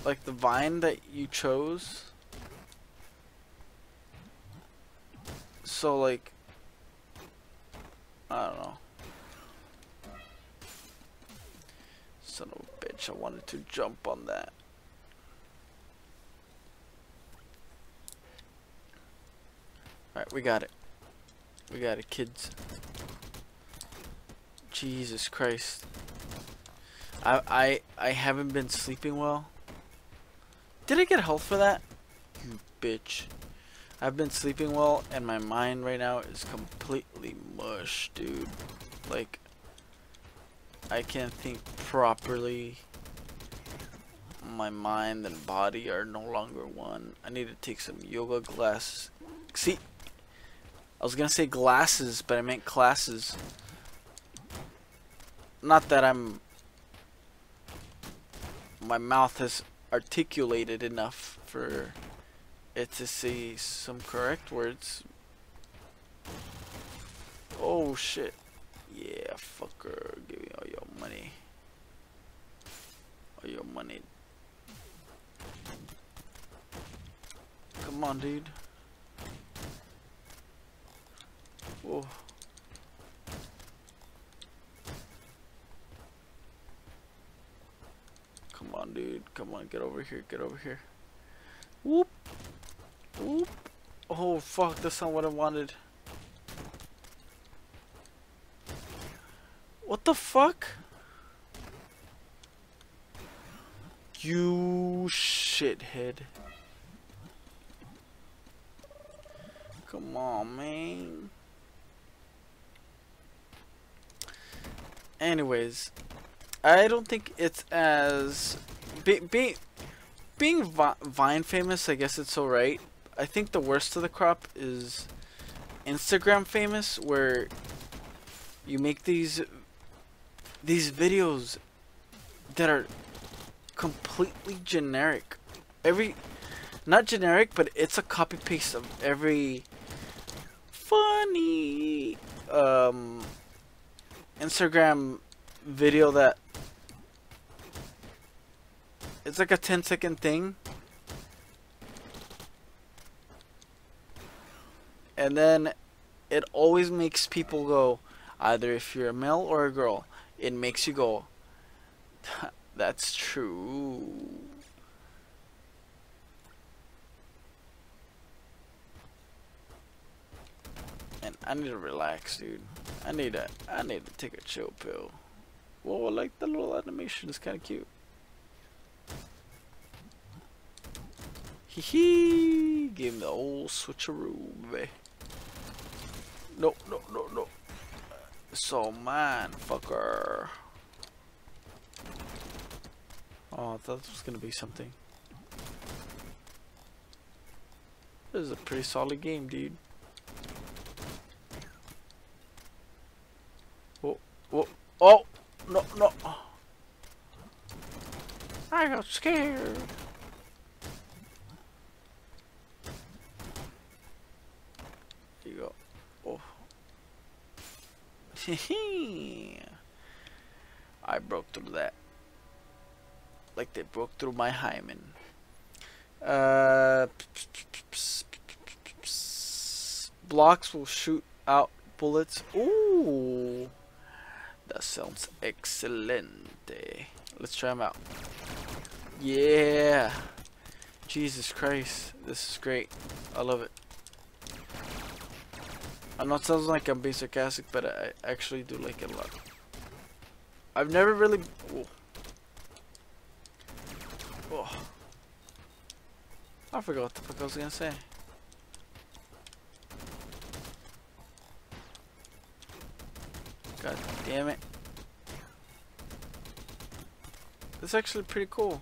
Speaker 13: like the Vine that you chose. So like, I don't know. Son of a bitch, I wanted to jump on that. Alright, we got it. We got it, kids. Jesus Christ. I haven't been sleeping well. Did I get health for that? You bitch. I've been sleeping well and my mind right now is completely mush, dude. Like, I can't think properly. My mind and body are no longer one. I need to take some yoga classes. See, I was gonna say glasses, but I meant classes. Not that my mouth has articulated enough for it to say some correct words. Oh shit. Yeah, fucker. Give me all your money. All your money. Come on, dude. Whoa. Come on, dude. Come on, get over here. Get over here. Whoop. Whoop. Oh, fuck. That's not what I wanted. What the fuck? You shithead. Come on, man. Anyways, I don't think it's as being Vine famous. I guess it's alright. I think the worst of the crop is Instagram famous, where you make these videos that are completely generic. Not generic, but it's a copy paste of every funny Instagram video that it's like a 10-second thing, and then it always makes people go, either if you're a male or a girl, it makes you go, that's true. And I need to relax, dude. I need to take a chill pill. Whoa, I like the little animation. It's kind of cute. Hee hee. Give him the old switcheroo, baby. No, no, no, no. So mine, fucker. Oh, I thought this was gonna be something. This is a pretty solid game, dude. Oh, oh, oh! No, no! I got scared. There you go. Oh. I broke through that. Like they broke through my hymen. Blocks will shoot out bullets. Ooh. That sounds excellent. Let's try them out. Yeah. Jesus Christ. This is great. I love it. I know it sounds like I'm being sarcastic, but I actually do like it a lot. I've never really... Ooh. Oh. I forgot what the fuck I was gonna say. God damn it. That's actually pretty cool.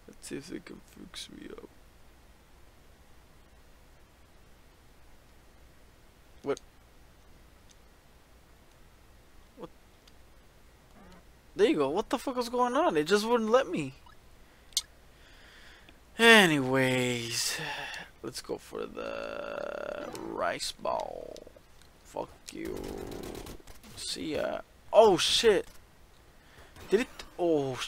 Speaker 13: Let's see if they can fix me up. What? What? There you go. What the fuck was going on? It just wouldn't let me. Anyways, let's go for the rice ball. Fuck you. See ya. Oh shit. Did it? Oh.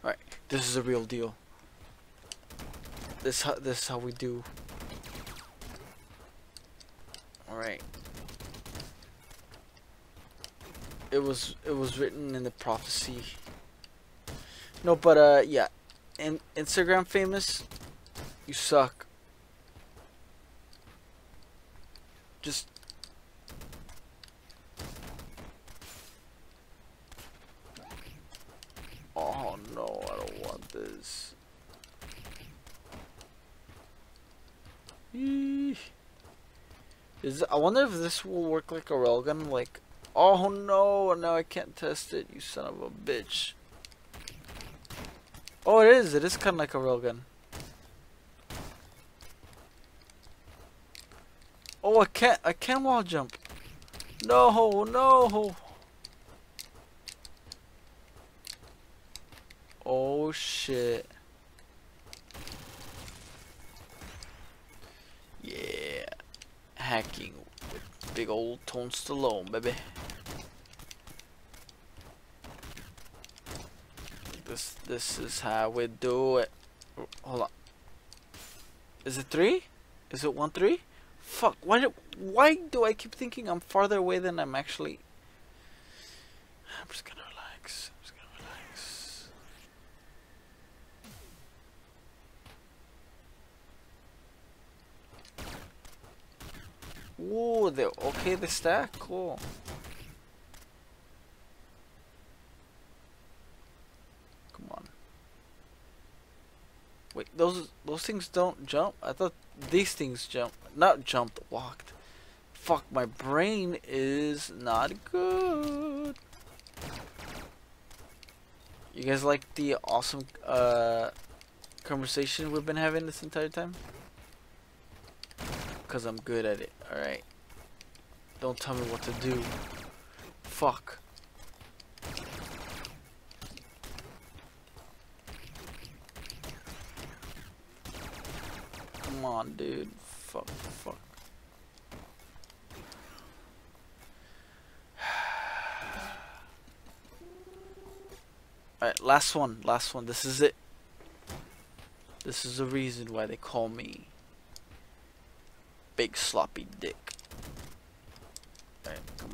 Speaker 13: Alright, this is a real deal. This is how we do. Alright, it was written in the prophecy. No, but yeah, Instagram famous, you suck. Just oh no, I don't want this. I wonder if this will work like a railgun. Like, oh no, now I can't test it. You son of a bitch. Oh, it is. It is kind of like a railgun. Oh, I can't wall jump. No, no. Oh shit. Yeah. Hacking with big old Tone Stallone, baby. This is how we do it. Hold on. Is it 3? Is it 1-3? Fuck, why do I keep thinking I'm farther away than I'm actually? I'm just gonna relax. Ooh, they stack, cool. Come on. Wait, those things don't jump? I thought these things jump. Not jumped, walked. Fuck, my brain is not good. You guys like the awesome conversation we've been having this entire time? Cause I'm good at it, alright? Don't tell me what to do. Fuck. Come on, dude. Fuck. Alright, last one. This is it. This is the reason why they call me Big Sloppy Dick. Alright, come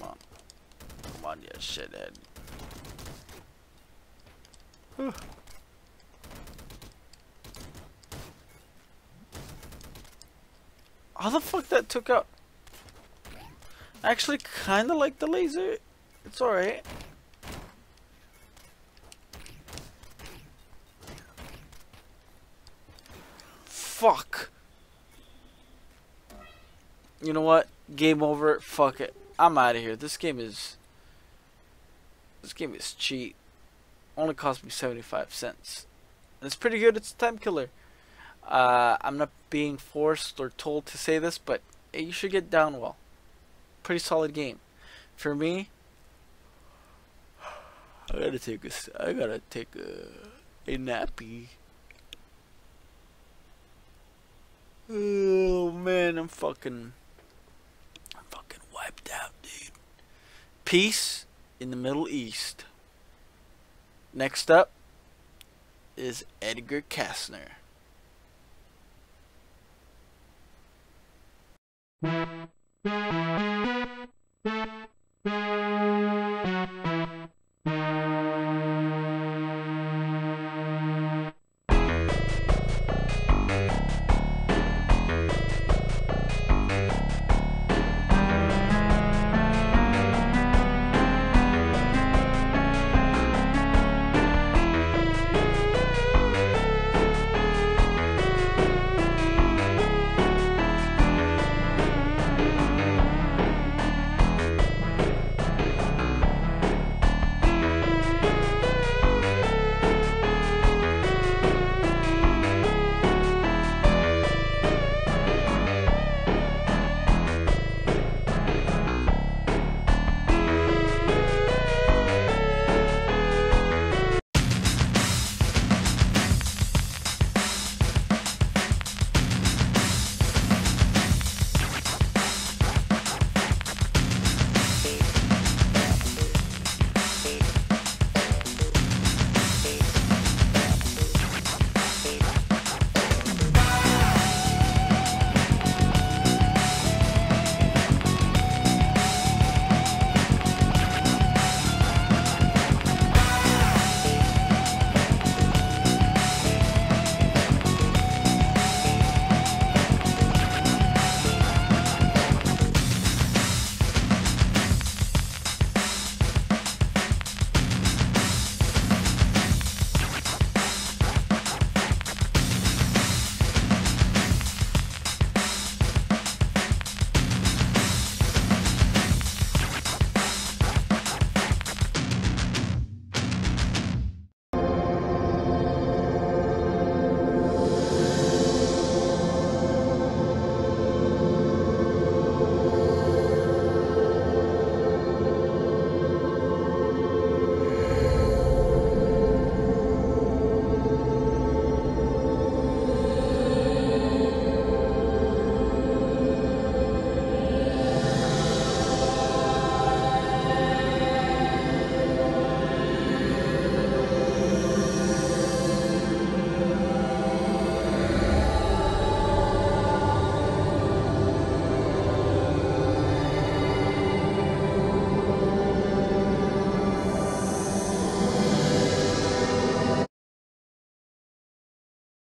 Speaker 13: on, you shithead. How the fuck that took out? I actually kinda like the laser. It's alright. Fuck. You know what? Game over. Fuck it. I'm out of here. This game is cheap. Only cost me 75 cents. And it's pretty good. It's a time killer. I'm not being forced or told to say this, but you should get Downwell. Pretty solid game. For me, I gotta take a nappy. Oh man, I'm fucking wiped out, dude. Peace in the Middle East. Next up is Edgar Kastner.